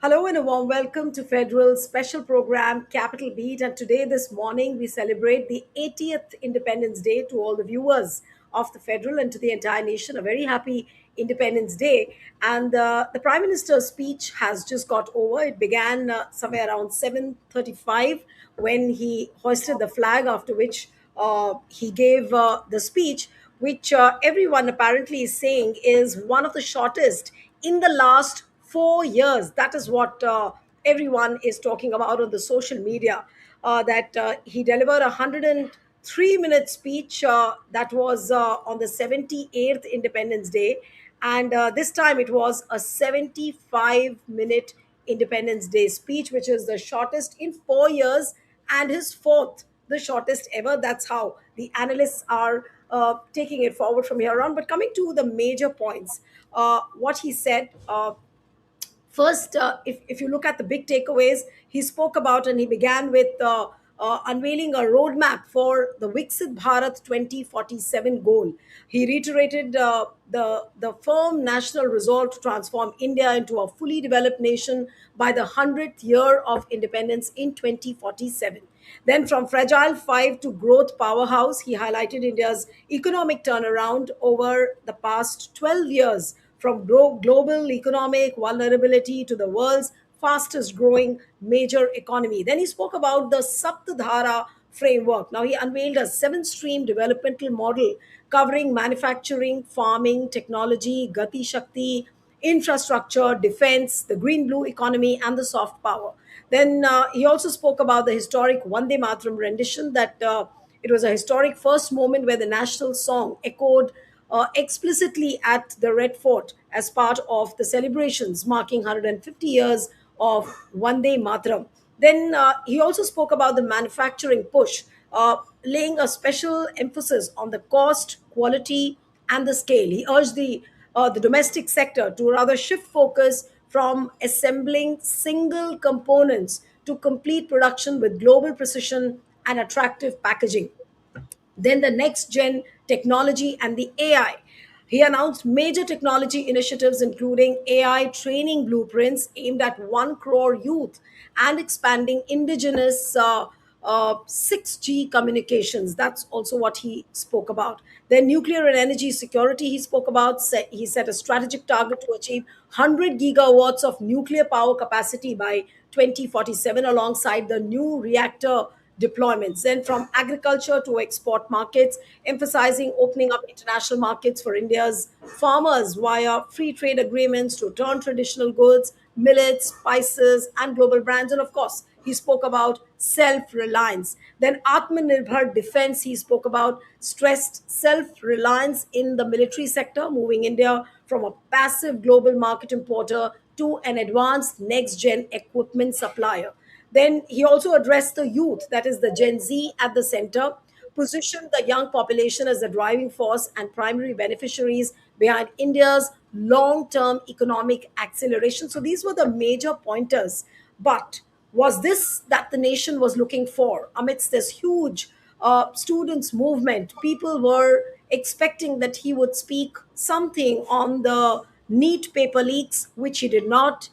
Hello and a warm welcome to Federal's special program Capital Beat. And today, this morning, we celebrate the 80th Independence Day to all the viewers of the Federal and to the entire nation. A very happy Independence Day. And the Prime Minister's speech has just got over. It began somewhere around 7:35 when he hoisted the flag, after which he gave the speech, which everyone apparently is saying is one of the shortest in the last 4 years. That is what everyone is talking about on the social media. That he delivered a 103-minute speech that was on the 78th Independence Day, and this time it was a 75-minute Independence Day speech, which is the shortest in 4 years and his fourth, the shortest ever. That's how the analysts are taking it forward from here on. But coming to the major points, what he said. First, if you look at the big takeaways, he spoke about and he began with unveiling a roadmap for the Viksit Bharat 2047 goal. He reiterated the firm national resolve to transform India into a fully developed nation by the 100th year of independence in 2047. Then, from fragile five to growth powerhouse, he highlighted India's economic turnaround over the past 12 years, from global economic vulnerability to the world's fastest growing major economy. Then he spoke about the Saptadhara framework. Now he unveiled a seven stream developmental model covering manufacturing, farming, technology, Gati Shakti, infrastructure, defense, the green blue economy, and the soft power. Then he also spoke about the historic Vande Mataram rendition, that it was a historic first moment where the national song echoed explicitly at the Red Fort as part of the celebrations marking 150 years of Vande Mataram. Then he also spoke about the manufacturing push, laying a special emphasis on the cost, quality, and the scale. He urged the domestic sector to rather shift focus from assembling single components to complete production with global precision and attractive packaging. Then the next gen technology and the AI. He announced major technology initiatives, including AI training blueprints aimed at 1 crore youth and expanding indigenous 6G communications. That's also what he spoke about. Then nuclear and energy security, he spoke about. He set a strategic target to achieve 100 gigawatts of nuclear power capacity by 2047, alongside the new reactor deployments. Then from agriculture to export markets, emphasizing opening up international markets for India's farmers via free trade agreements to turn traditional goods, millets, spices, and global brands. And of course, he spoke about self-reliance. Then Atmanirbhar defense, he spoke about stressed self-reliance in the military sector, moving India from a passive global market importer to an advanced next-gen equipment supplier. Then he also addressed the youth, that is the Gen Z, at the center, positioned the young population as the driving force and primary beneficiaries behind India's long term economic acceleration. So these were the major pointers. But was this that the nation was looking for amidst this huge students' movement? People were expecting that he would speak something on the NEET paper leaks, which he did not.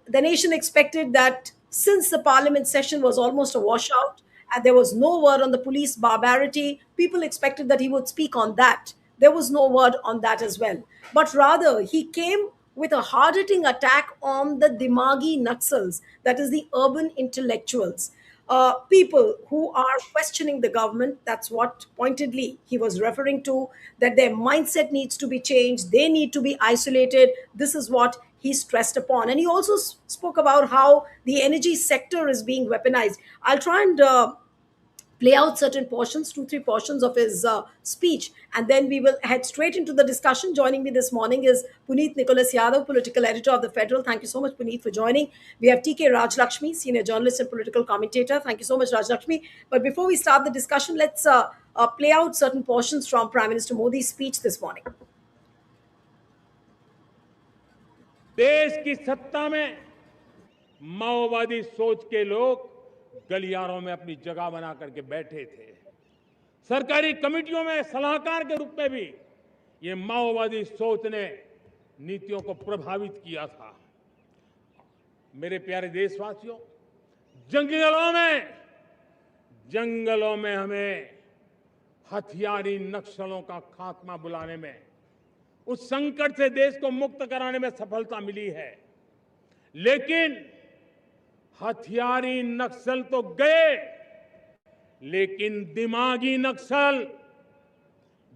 The nation expected that since the parliament session was almost a washout and there was no word on the police barbarity, people expected that he would speak on that. There was no word on that as well. But rather, he came with a hard hitting attack on the Dimagi Naxals, that is, the urban intellectuals. People who are questioning the government. That's what pointedly he was referring to, that their mindset needs to be changed. They need to be isolated. This is what he stressed upon. And he also spoke about how the energy sector is being weaponized. I'll try and play out certain portions, two, three portions of his speech, and then we will head straight into the discussion. Joining me this morning is Puneet Nicholas Yadav, political editor of the Federal. Thank you so much, Puneet, for joining. We have TK Rajlakshmi, senior journalist and political commentator. Thank you so much, Rajlakshmi. But before we start the discussion, let's play out certain portions from Prime Minister Modi's speech this morning. देश की सत्ता में माओवादी सोच के लोग गलियारों में अपनी जगह बना करके बैठे थे। सरकारी कमेटियों में सलाहकार के रूप में भी ये माओवादी सोच ने नीतियों को प्रभावित किया था। मेरे प्यारे देशवासियों, जंगलों में जंगलों में हमें हथियारी नक्सलों का खात्मा बुलाने में, उस संकट से देश को मुक्त कराने में सफलता मिली है। लेकिन हथियारी नक्सल तो गए, लेकिन दिमागी नक्सल,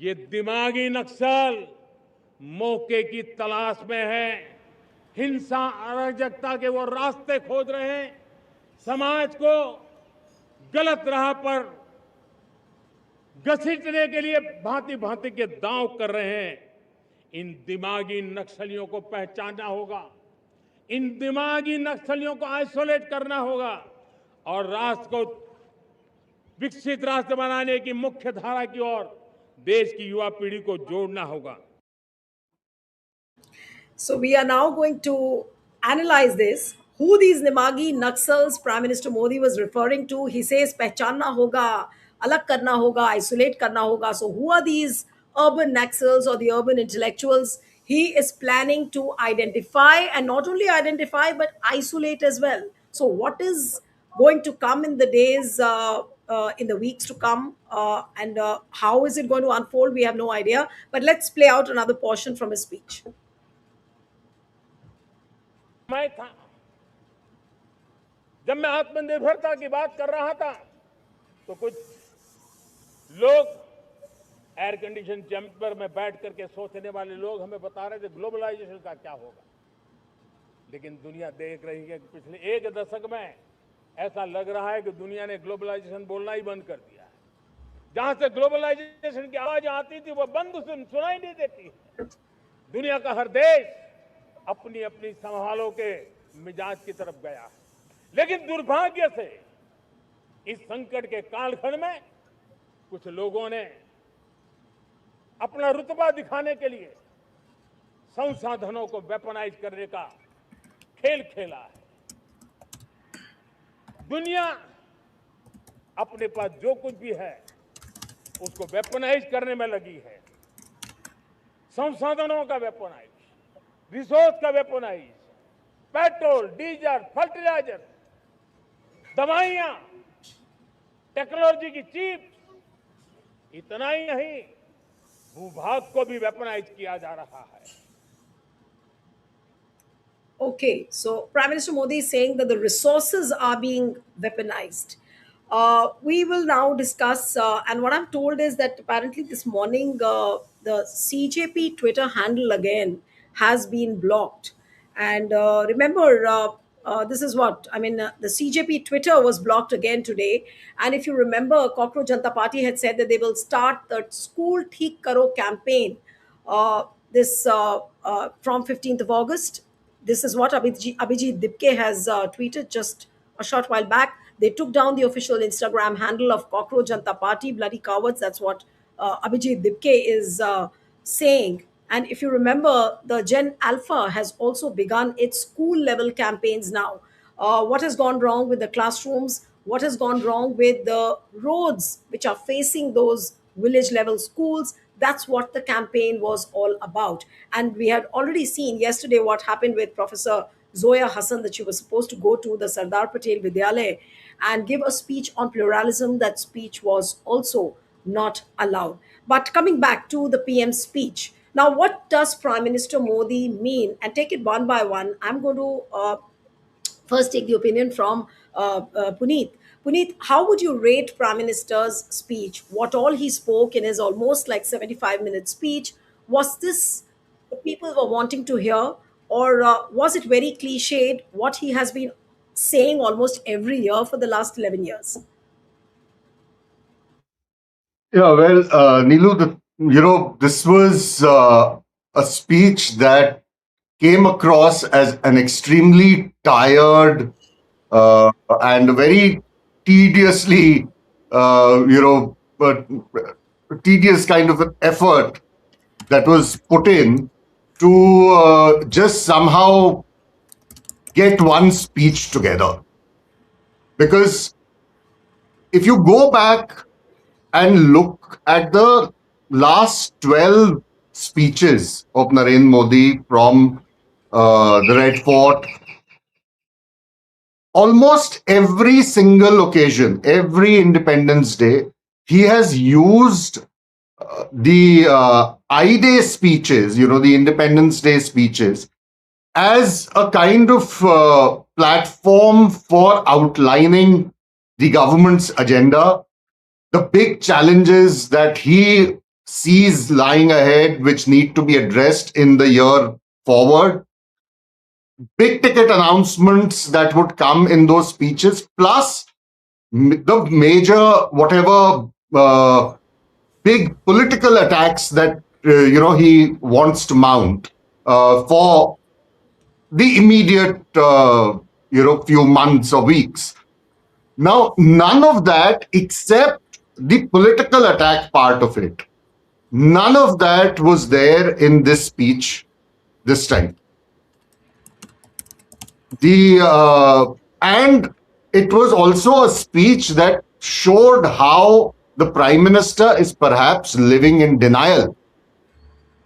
ये दिमागी नक्सल मौके की तलाश में है। हिंसा, अराजकता के वो रास्ते खोज रहे हैं। समाज को गलत राह पर घसीटने के लिए भांति भांति के दांव कर रहे हैं। इन दिमागी नक्सलियों को पहचानना होगा, इन दिमागी नक्सलियों को आइसोलेट करना होगा और राष्ट्र को विकसित राष्ट्र बनाने की मुख्य धारा की ओर देश की युवा पीढ़ी को जोड़ना होगा। So we are now going to analyze this. Who these Dimagi Naxals Prime Minister Modi was referring to? He says pehchanna hoga, alag karna hoga, isolate karna hoga. So who are these urban Naxals or the urban intellectuals? He is planning to identify, and not only identify but isolate as well. So what is going to come in the days, in the weeks to come, and how is it going to unfold? We have no idea. But let's play out another portion from his speech. मैं था जब मैं आत्मनिर्भरता की बात कर रहा था तो कुछ लोग एयर कंडीशन चैम्बर में बैठ करके सोचने वाले लोग हमें बता रहे थे ग्लोबलाइजेशन का क्या होगा। लेकिन दुनिया देख रही है कि पिछले एक दशक में ऐसा लग रहा है कि दुनिया ने ग्लोबलाइजेशन बोलना ही बंद कर दिया है। जहां से ग्लोबलाइजेशन की आवाज आती थी वो बंद सुनाई नहीं देती है। दुनिया का हर देश अपनी अपनी संभालों के मिजाज की तरफ गया है। लेकिन दुर्भाग्य से इस संकट के कालखंड में कुछ लोगों ने अपना रुतबा दिखाने के लिए संसाधनों को वेपनाइज करने का खेल खेला है। दुनिया अपने पास जो कुछ भी है उसको वेपनाइज करने में लगी है। संसाधनों का वेपनाइज, रिसोर्स का वेपनाइज, पेट्रोल, डीजल, फर्टिलाइजर, दवाइयां, टेक्नोलॉजी की चिप, इतना ही नहीं भूभाग को भी वेपनाइज किया जा रहा है। Okay, so Prime Minister Modi is saying that the resources are being weaponized. We will now discuss, and what I'm told is that apparently this morning the CJP Twitter handle again has been blocked. And remember, this is what I mean. The CJP Twitter was blocked again today. And if you remember, Cockroach Janta Party had said that they will start the School Theek Karo campaign this from 15th of August. This is what Abhijit Dipke has tweeted just a short while back. They took down the official Instagram handle of Cockroach Janta Party, bloody cowards. That's what Abhijit Dipke is saying. And if you remember, the Gen Alpha has also begun its school level campaigns now. What has gone wrong with the classrooms? What has gone wrong with the roads which are facing those village level schools? That's what the campaign was all about. And we had already seen yesterday what happened with Professor Zoya Hassan, that she was supposed to go to the Sardar Patel Vidyalaya and give a speech on pluralism. That speech was also not allowed. But coming back to the PM's speech, now what does Prime Minister Modi mean? And take it one by one. I'm going to first take the opinion from Puneet. Puneet, how would you rate Prime Minister's speech? What all he spoke in his almost like 75-minute speech, was this what people were wanting to hear, or was it very cliched, what he has been saying almost every year for the last 11 years? Yeah, well, Nilu, this was a speech that came across as an extremely tired and very tediously, but tedious kind of an effort that was put in to just somehow get one speech together. Because if you go back and look at the last 12 speeches of Narendra Modi from the Red Fort almost every single occasion, every Independence Day, he has used the I-Day speeches, the Independence Day speeches, as a kind of platform for outlining the government's agenda, the big challenges that he sees lying ahead, which need to be addressed in the year forward, big ticket announcements that would come in those speeches, plus the major, whatever big political attacks that he wants to mount for the immediate few months or weeks. Now, none of that, except the political attack part of it, none of that was there in this speech this time. And it was also a speech that showed how the Prime Minister is perhaps living in denial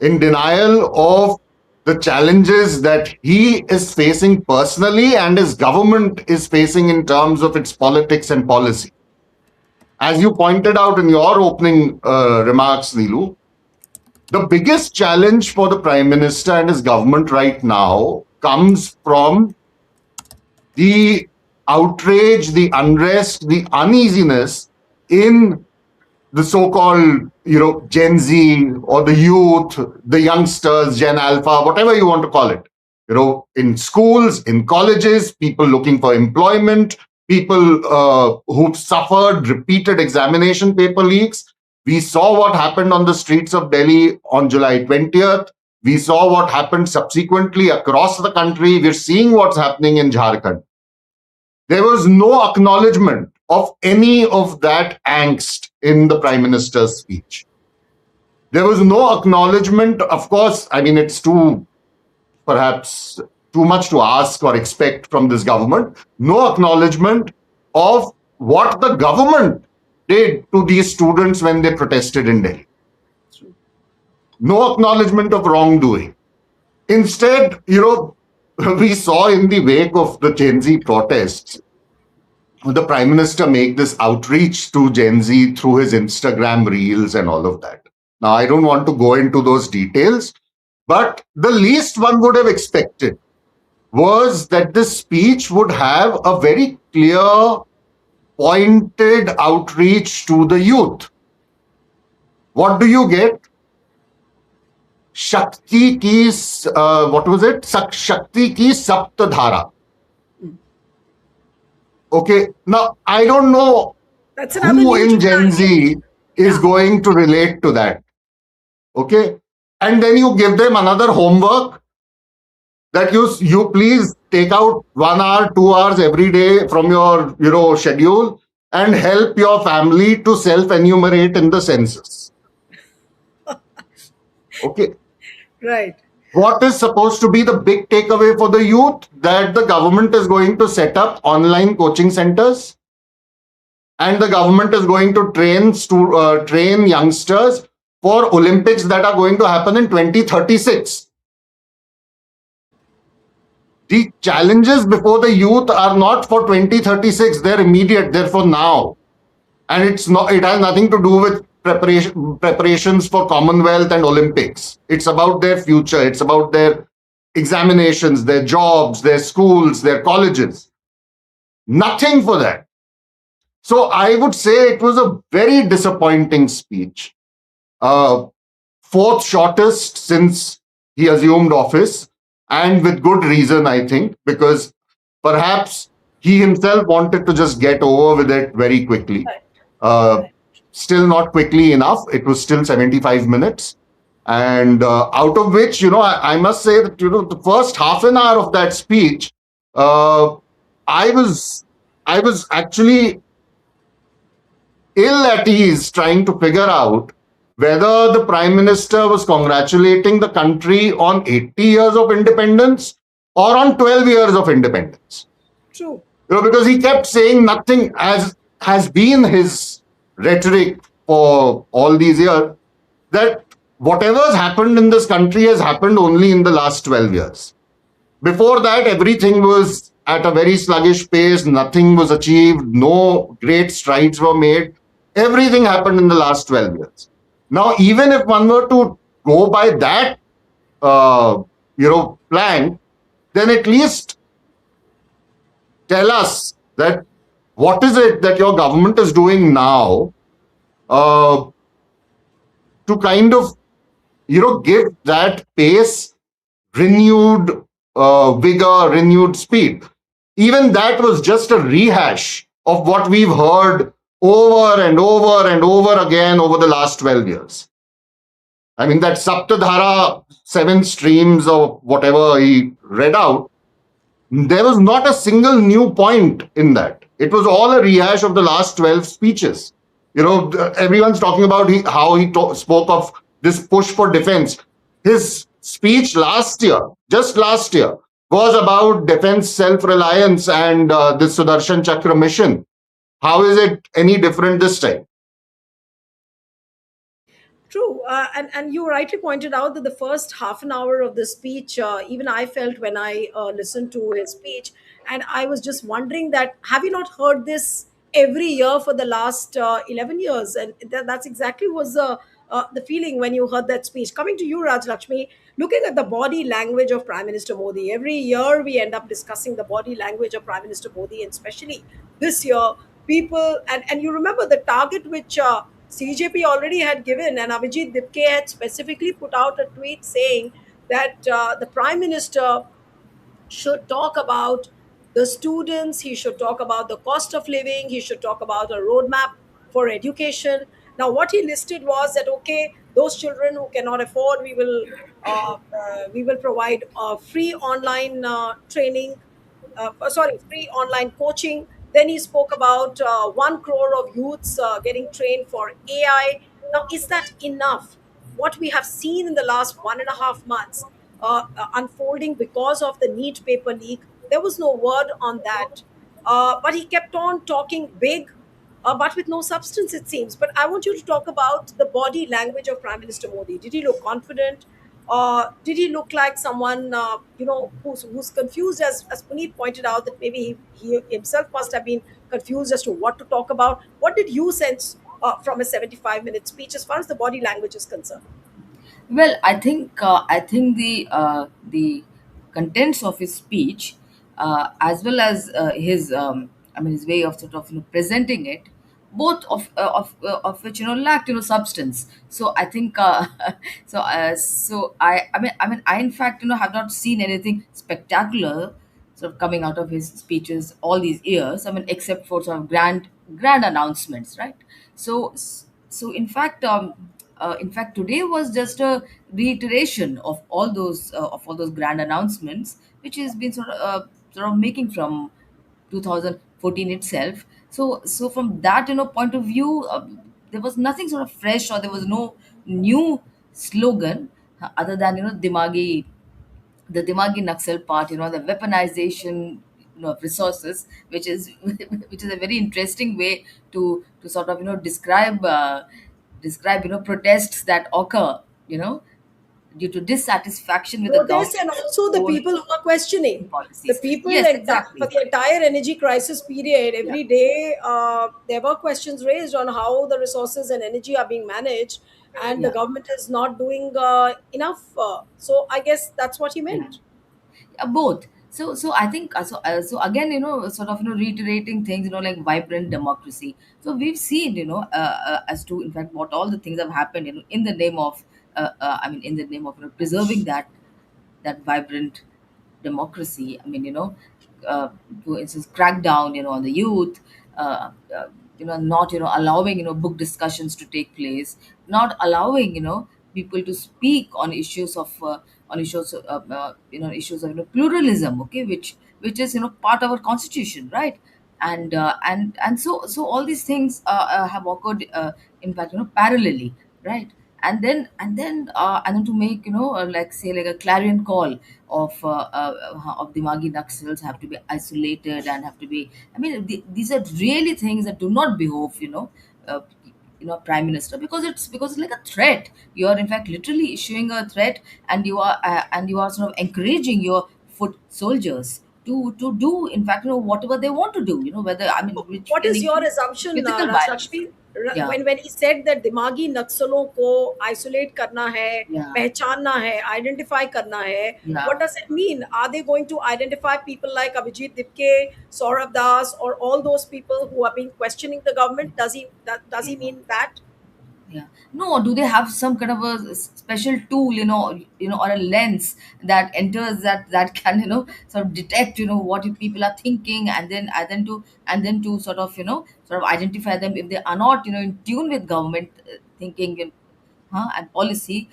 of the challenges that he is facing personally and his government is facing in terms of its politics and policy. As you pointed out in your opening remarks, Neelu, the biggest challenge for the Prime Minister and his government right now comes from the outrage, the unrest, the uneasiness in the so-called, Gen Z or the youth, the youngsters, Gen Alpha, whatever you want to call it, in schools, in colleges, people looking for employment, people who've suffered repeated examination paper leaks. We saw what happened on the streets of Delhi on July 20th. We saw what happened subsequently across the country. We're seeing what's happening in Jharkhand. There was no acknowledgement of any of that angst in the Prime Minister's speech. There was no acknowledgement, of course, I mean, it's perhaps too much to ask or expect from this government, no acknowledgement of what the government did to these students when they protested in Delhi. No acknowledgement of wrongdoing. Instead, we saw in the wake of the Gen Z protests, the Prime Minister make this outreach to Gen Z through his Instagram reels and all of that. Now, I don't want to go into those details, but the least one would have expected was that this speech would have a very clear, pointed outreach to the youth. What do you get? Shakti ki, what was it? Shakti ki Saptadhara. Okay, now I don't know who in Gen Z is going to relate to that. Okay, and then you give them another homework that you please take out 1 hour, 2 hours every day from your schedule and help your family to self-enumerate in the census. Okay. Right. What is supposed to be the big takeaway for the youth? That the government is going to set up online coaching centers and the government is going to train youngsters for Olympics that are going to happen in 2036. The challenges before the youth are not for 2036, they're immediate, they're for now. And it has nothing to do with preparations for Commonwealth and Olympics. It's about their future. It's about their examinations, their jobs, their schools, their colleges. Nothing for that. So I would say it was a very disappointing speech. Fourth shortest since he assumed office, and with good reason, I think, because perhaps he himself wanted to just get over with it very quickly. Still not quickly enough. It was still 75 minutes. And out of which, I must say that, the first half an hour of that speech, I was actually ill at ease trying to figure out whether the Prime Minister was congratulating the country on 80 years of independence or on 12 years of independence. True. Because he kept saying nothing, as has been his rhetoric for all these years, that whatever's happened in this country has happened only in the last 12 years. Before that, everything was at a very sluggish pace. Nothing was achieved. No great strides were made. Everything happened in the last 12 years. Now, even if one were to go by that, uh, plan, then at least tell us that what is it that your government is doing now uh, to kind of give that pace, renewed vigor, renewed speed. Even that was just a rehash of what we've heard over and over and over again over the last 12 years. I mean, that Saptadhara, seven streams or whatever he read out, there was not a single new point in that. It was all a rehash of the last 12 speeches. Everyone's talking about how he spoke of this push for defense. His speech last year, just last year, was about defense self-reliance and the Sudarshan Chakra mission. How is it any different this time? True, and you rightly pointed out that the first half an hour of the speech, even I felt when I listened to his speech, and I was just wondering that have you not heard this every year for the last 11 years? And that's exactly was the feeling when you heard that speech. Coming to you, Raj Lakshmi, looking at the body language of Prime Minister Modi, every year we end up discussing the body language of Prime Minister Modi, and especially this year, people and you remember the target which. CJP already had given, and Abhijit Dipke had specifically put out a tweet saying that the Prime Minister should talk about the students, he should talk about the cost of living, he should talk about a roadmap for education. Now, what he listed was that okay, those children who cannot afford, we will provide free online training, free online coaching. Then he spoke about 1 crore of youths getting trained for AI. Now, is that enough? What we have seen in the last 1.5 months unfolding because of the NEET paper leak, there was no word on that. But he kept on talking big, but with no substance, it seems. But I want you to talk about the body language of Prime Minister Modi. Did he look confident? Did he look like someone, who's confused, as Puneet pointed out, that maybe he himself must have been confused as to what to talk about? What did you sense from a 75-minute speech as far as the body language is concerned? Well, I think the contents of his speech, as well as his his way of sort of presenting it, both of which lacked substance. So I think I in fact have not seen anything spectacular sort of coming out of his speeches all these years. I mean, except for sort of grand announcements, right? So so in fact, today was just a reiteration of all those grand announcements, which has been sort of making from 2014 itself. So from that point of view, there was nothing sort of fresh, or there was no new slogan other than the Dimagi Naxal part, the weaponization, of resources, which is which is a very interesting way to sort of describe protests that occur, due to dissatisfaction with the Protests and government's also the own people who are questioning. The policies. people Yes, for exactly. the entire energy crisis period, Yeah, every day there were questions raised on how the resources and energy are being managed, and the yeah, government is not doing enough. So I guess that's what he yeah. meant. Both. So I think so again, sort of reiterating things, like vibrant democracy. So we've seen, as to in fact what all the things have happened, in the name of in the name of preserving that vibrant democracy. I mean, for instance, crack down, on the youth, not, allowing, book discussions to take place, not allowing, people to speak on issues issues of pluralism, okay, which is part of our constitution, right? And all these things have occurred, in fact, parallelly, right? And then to make, like, say, like a clarion call of Dimagi Naxals have to be isolated and have to be. I mean, these are really things that do not behove, uh, Prime Minister, because it's like a threat. You are in fact literally issuing a threat, and you are sort of encouraging your foot soldiers to do, in fact, whatever they want to do, whether, I mean, which What can is your include assumption, physical violence. Rajlakshmi, Yeah, when he said that दिमागी नक्सलों को isolate करना है, yeah, पहचानना है, identify करना है? yeah. What does it mean? Are they going to identify people like Abhijit Dipke, Saurabh Das, or all those people who have been questioning the government? Does he Yeah. mean that? Yeah. No, do they have some kind of a special tool, or a lens that enters, that can, sort of detect, what you people are thinking, and then to sort of identify them if they are not, in tune with government thinking, and policy.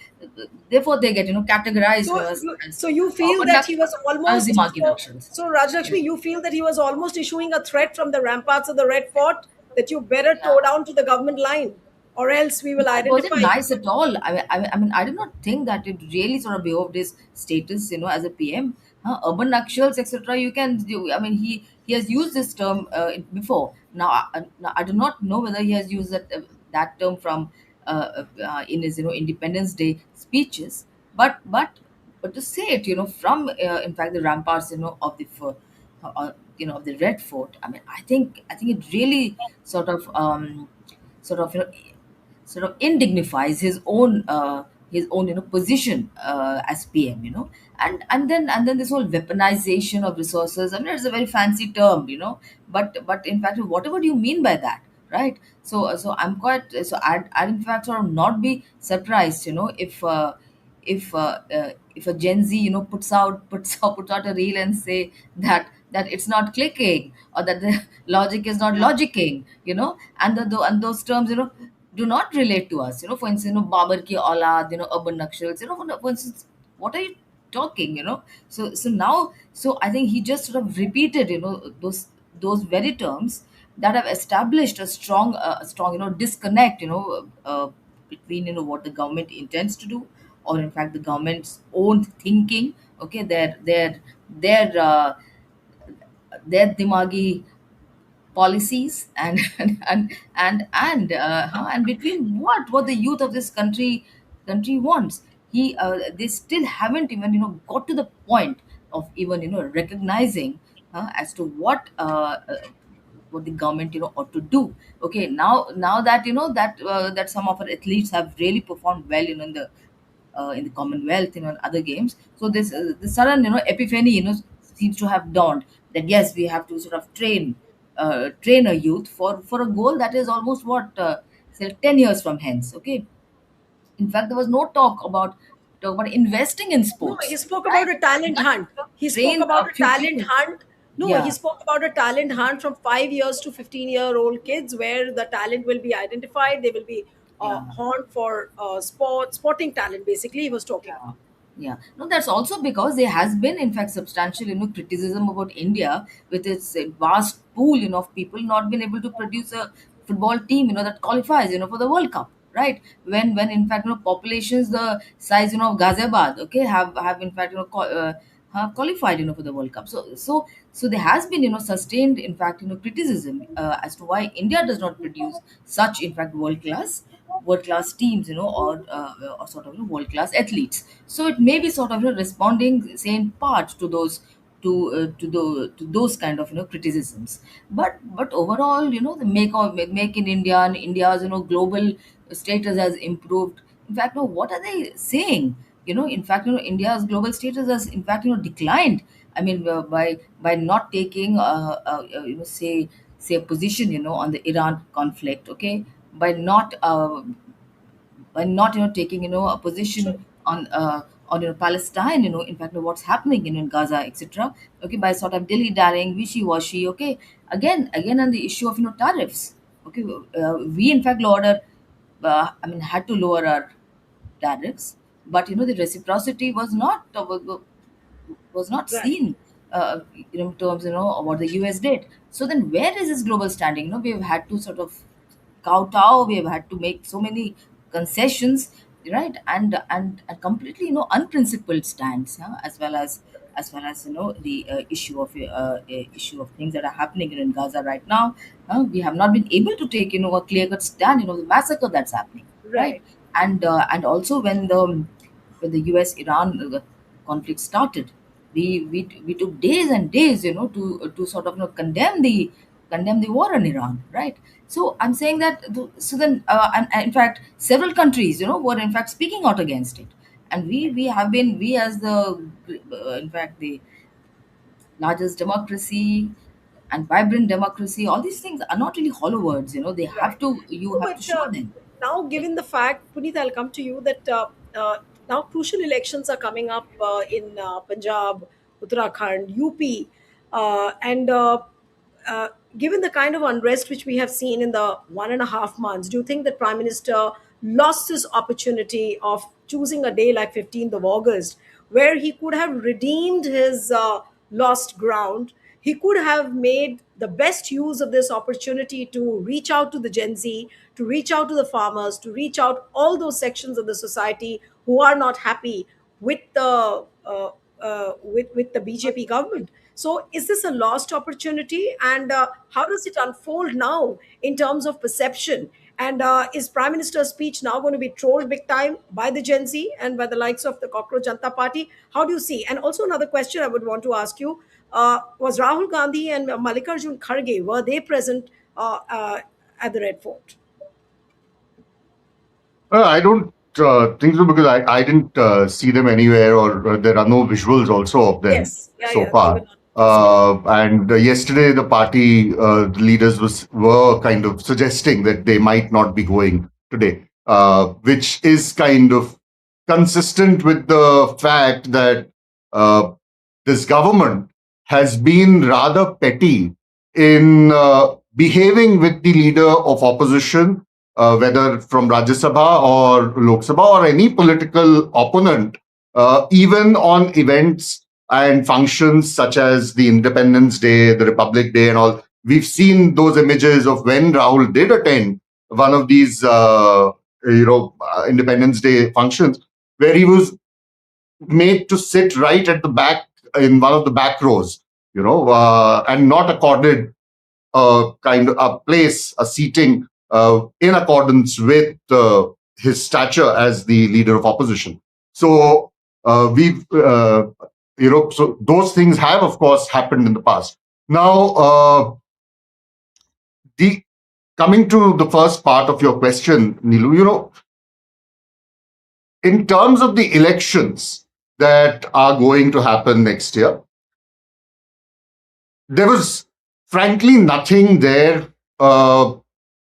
Therefore, they get, categorized, So so you as feel urban that he was nationals, as almost Dimagi so Naxals. so Yeah. Rajlakshmi, you feel that he was almost issuing a threat from the ramparts of the Red Fort that you better toe Yeah. down to the government line, or else we No, will it wasn't identify you. nice at all. I mean, I do not think that it really sort of behoved his status, as a PM. Urban Naxals, etc. You can, I mean, he has used this term before. Now, I do not know whether he has used that term from in his, Independence Day speeches, but to say it, from in fact the ramparts, of the of the Red Fort. I mean, I think it really sort of sort of indignifies his own position as PM, and then this whole weaponization of resources. I mean, it's a very fancy term, but in fact, whatever do you mean by that, right? So I'm quite, I'd in fact sort of not be surprised, if a Gen Z, puts out a reel and say that it's not clicking, or that the logic is not logicking, and those terms, do not relate to us. For instance, Babar ki aulad, urban Naxals, for instance, what are you talking, so I think he just sort of repeated, those very terms that have established a strong, disconnect, between, what the government intends to do, or in fact the government's own thinking. Okay, their dimagi policies, and and between what the youth of this country wants. They still haven't even, got to the point of even, recognizing as to what the government, ought to do. Okay, now that, that some of our athletes have really performed well, in the Commonwealth, and other games. So the sudden, epiphany, seems to have dawned that yes, we have to sort of train a youth for a goal that is almost what, say 10 years from hence. Okay, in fact, there was no talk about investing in No, he sports, spoke about right? a talent But hunt. He spoke train about a a few talent people. hunt. No, he Yeah, spoke about a talent hunt from 5 years to 15-year-old kids, where the talent will be identified. They will be yeah. horned for sporting talent. Basically, he was talking Yeah, about. yeah. No, that's also because there has been, in fact, substantial, criticism about India with its vast pool, of people not being able to produce a football team, that qualifies, for the World Cup, right? When in fact, populations the size, of Ghaziabad, okay, have in fact, have qualified, for the World Cup. So there has been, sustained, in fact, criticism as to why India does not produce such, in fact, world class teams, or sort of, world class athletes. So it may be sort of, responding, say, in part to those, to those kind of, criticisms. But overall, the make in India, and India's, global status has improved. In fact, what are they saying? In fact, India's global status has, in fact, declined. I mean, by not taking, say a position, on the Iran conflict. Okay, by not taking, a So, position on Palestine, in fact, what's happening, in Gaza, etc. Okay, by sort of dilly dallying, wishy washy. Okay, again on the issue of, tariffs. Okay, we in fact lowered our, I mean, had to lower our tariffs, but the reciprocity was not right. seen, in terms, of what the US did. So then, where is this global standing? We've had to sort of kowtow. We've had to make so many concessions, right? And completely, unprincipled stands, as well as the issue of things that are happening, in Gaza right now. We have not been able to take, a clear cut stand, the massacre that's happening, right? Right. And also when the US Iran conflict started, we took days and days, to sort of, condemn the war in Iran, right? So I'm saying that, so then, and in fact, several countries, were in fact speaking out against it, and we have been, we as the, in fact, the largest democracy and vibrant democracy, all these things are not really hollow words, they have Right. to, you No, have to but show them. now, Yeah. given the fact, Puneet, I'll come to you that now crucial elections are coming up in Punjab, Uttarakhand, UP, and uh, given the kind of unrest which we have seen in the 1.5 months, do you think that Prime Minister lost his opportunity of choosing a day like 15th of August, where he could have redeemed his lost ground? He could have made the best use of this opportunity to reach out to the Gen Z, to reach out to the farmers, to reach out all those sections of the society who are not happy with the BJP government. So, is this a lost opportunity, and how does it unfold now in terms of perception? And is Prime Minister's speech now going to be trolled big time by the Gen Z and by the likes of the Cockroach Janta Party? How do you see? And also another question I would want to ask you: was Rahul Gandhi and Mallikarjun Kharge, were they present at the Red Fort? I don't think so because I didn't see them anywhere, or there are no visuals also of them Yes, yeah, so yeah, they were far. not displayed. And yesterday, the party leaders were kind of suggesting that they might not be going today, which is kind of consistent with the fact that uh, this government has been rather petty in behaving with the leader of opposition, whether from Rajya Sabha or Lok Sabha or any political opponent, even on events and functions such as the Independence Day, the Republic Day, and all. We've seen those images of when Rahul did attend one of these, Independence Day functions, where he was made to sit right at the back in one of the back rows, and not accorded a kind of a place, a seating in accordance with his stature as the leader of opposition. So so those things have, of course, happened in the past. Now, the coming to the first part of your question, Nilu, in terms of the elections that are going to happen next year, there was frankly nothing there uh,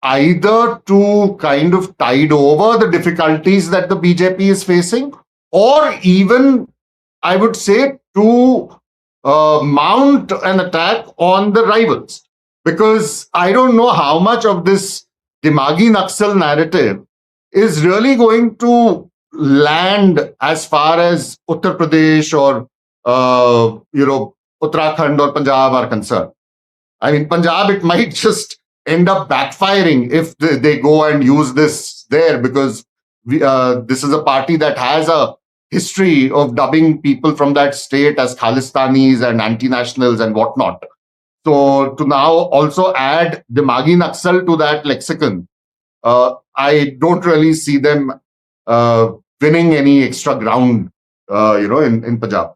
either to kind of tide over the difficulties that the BJP is facing, or even, I would say, to mount an attack on the rivals. Because I don't know how much of this Dimagi Naxal narrative is really going to land as far as Uttar Pradesh or, Uttarakhand or Punjab are concerned. I mean, Punjab, it might just end up backfiring if they go and use this there, because this is a party that has a history of dubbing people from that state as Khalistanis and anti-nationals and whatnot. So to now also add the Magi Naxal to that lexicon, I don't really see them winning any extra ground, in Punjab.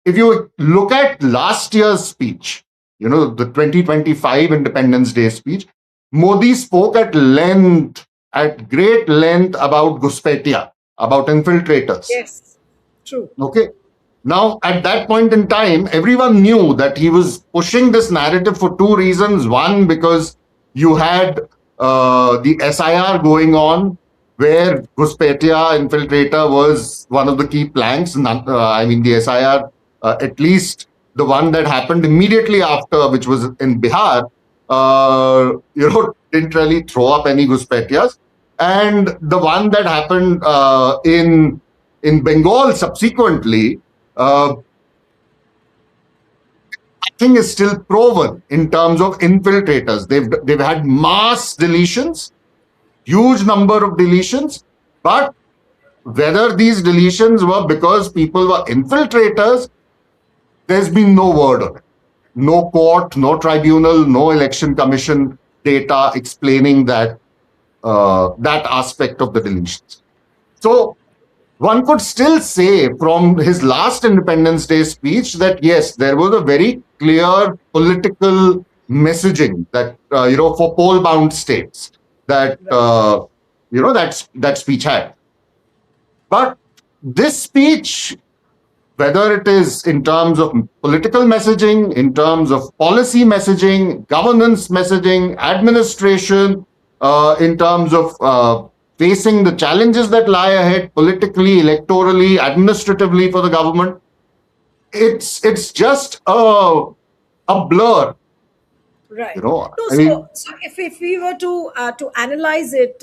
If you look at last year's speech, the 2025 Independence Day speech, Modi spoke at great length about Ghuspetia, about infiltrators. Yes, true. Okay. Now, at that point in time, everyone knew that he was pushing this narrative for two reasons. One, because you had the SIR going on, where Ghuspetia infiltrator was one of the key planks. The SIR, at least the one that happened immediately after, which was in Bihar, didn't really throw up any Ghuspetias. And the one that happened in Bengal subsequently, nothing is still proven in terms of infiltrators. They've had mass deletions, huge number of deletions, but whether these deletions were because people were infiltrators, there's been no word on it. No court, no tribunal, no election commission data explaining that aspect of the deletions. So one could still say from his last Independence Day speech that yes, there was a very clear political messaging that for poll-bound states that Right. that speech had. But this speech, whether it is in terms of political messaging, in terms of policy messaging, governance messaging, administration, in terms of facing the challenges that lie ahead politically, electorally, administratively for the government, it's just a blur. Right. No, I so mean, if we were to analyze it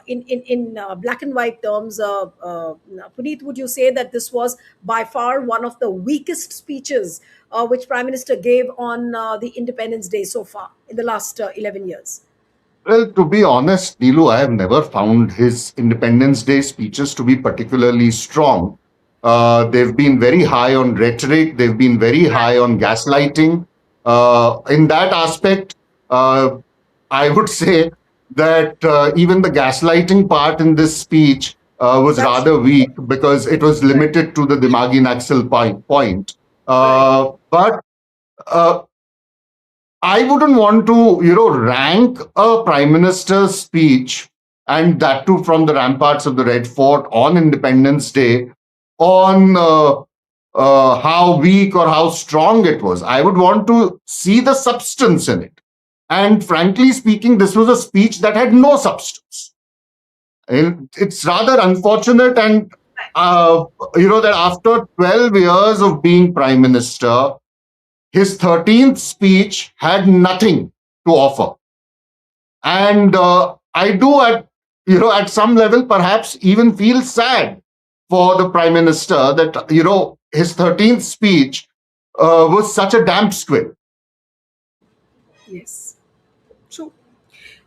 in black and white terms, Puneet, would you say that this was by far one of the weakest speeches which Prime Minister gave on the Independence Day so far in the last 11 years? well, to be honest, Neelu, I have never found his Independence Day speeches to be particularly strong. They've been very high on rhetoric, they've been very high on gaslighting. In that aspect, uh, I would say that even the gaslighting part in this speech was That's rather weak because it was right. limited to the Dimagi Naxal point. Right. But uh, I wouldn't want to, rank a prime minister's speech, and that too from the ramparts of the Red Fort on Independence Day, on how weak or how strong it was. I would want to see the substance in it. And frankly speaking, this was a speech that had no substance. And it's rather unfortunate, and that after 12 years of being prime minister, his 13th speech had nothing to offer. And I do at some level perhaps even feel sad for the prime minister that, his 13th speech was such a damp squib. Yes. True.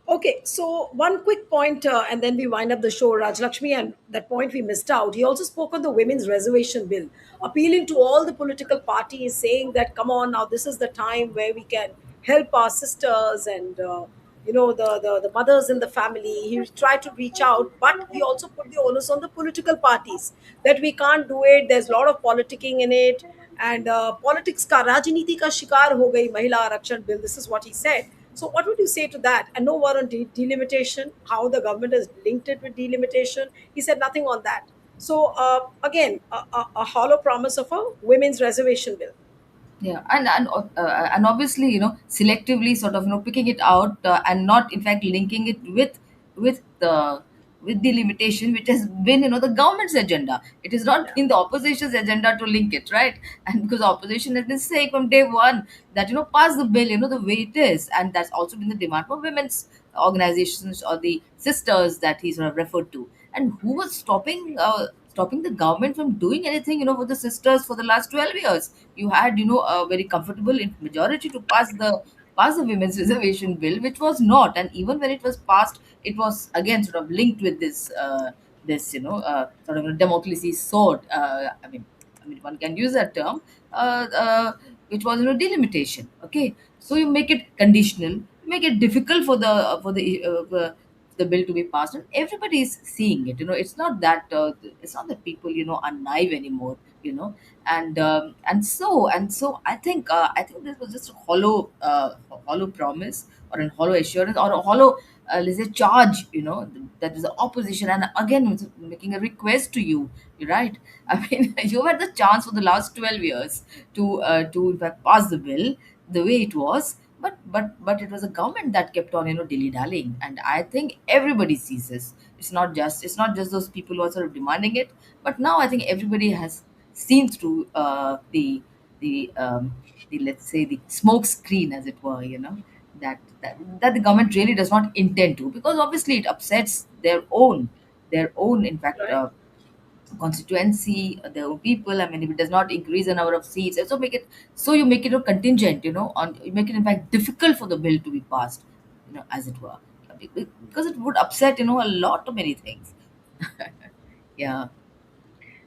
Okay, so one quick point, and then we wind up the show, Rajlakshmi, and that point we missed out. He also spoke on the women's reservation bill, appealing to all the political parties, saying that, come on, now this is the time where we can help our sisters and, the mothers in the family. He tried to reach out, but he also put the onus on the political parties that we can't do it. There's a lot of politicking in it. And politics ka, rajniti ka shikar ho gayi Mahila Arakshan bill. This is what he said. So, what would you say to that? And no word on delimitation, how the government has linked it with delimitation. He said nothing on that. So, again, a hollow promise of a women's reservation bill. Yeah, and obviously, selectively sort of picking it out, and not in fact linking it with the with the limitation which has been the government's agenda. It is not Yeah. in the opposition's agenda to link it, right? And because opposition has been saying from day one that pass the bill the way it is, and that's also been the demand for women's organizations or the sisters that he sort of referred to. And who was stopping the government from doing anything for the sisters for the last 12 years? You had a very comfortable majority to pass the women's reservation bill, which was not. And even when it was passed, it was again sort of linked with this sort of a Damocles sword. I mean, one can use that term, which was delimitation. Okay, so you make it conditional, make it difficult for the bill to be passed, and everybody is seeing it. It's not that people are naive anymore. And so I think this was just a hollow promise, or a hollow assurance, or a hollow let's say charge, that is the opposition. And again, it's making a request to you, right? I mean, you had the chance for the last 12 years to in fact pass the bill the way it was, but it was a government that kept on dilly dallying. And I think everybody sees this. It's not just those people who are sort of demanding it, but now I think everybody has seen through the let's say the smoke screen, as it were, that the government really does not intend to, because obviously it upsets their own in fact Right. constituency, their own people. I mean, if it does not increase the number of seats, you make it a contingent, on you make it in fact difficult for the bill to be passed, as it were, because it would upset a lot of many things. Yeah.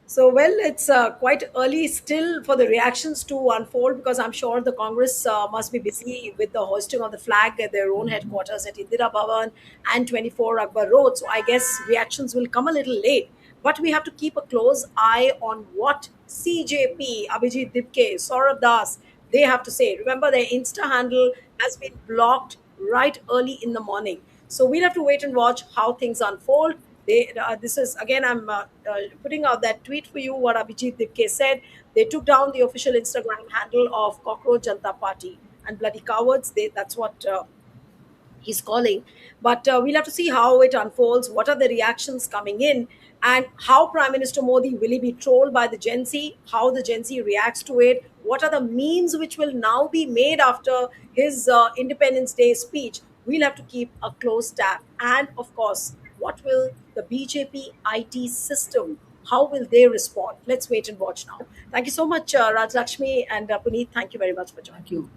So, well, it's quite early still for the reactions to unfold because I'm sure the Congress must be busy with the hoisting of the flag at their own headquarters at Indira Bhavan and 24 Akbar Road. So, I guess reactions will come a little late. But we have to keep a close eye on what CJP, Abhijit Dipke, Saurabh Das, they have to say. Remember, their Insta handle has been blocked right early in the morning. So we'll have to wait and watch how things unfold. This is again, I'm putting out that tweet for you. What Abhijit Dipke said. They took down the official Instagram handle of Cockroach Janta Party and bloody cowards. That's what he's calling. But we'll have to see how it unfolds, what are the reactions coming in, and how Prime Minister Modi will he be trolled by the Gen Z, how the Gen Z reacts to it, what are the memes which will now be made after his Independence Day speech. We'll have to keep a close tab. And of course, what will the BJP IT system, how will they respond? Let's wait and watch now. Thank you so much, Raj Lakshmi and Puneet. Thank you very much for joining. Thank you.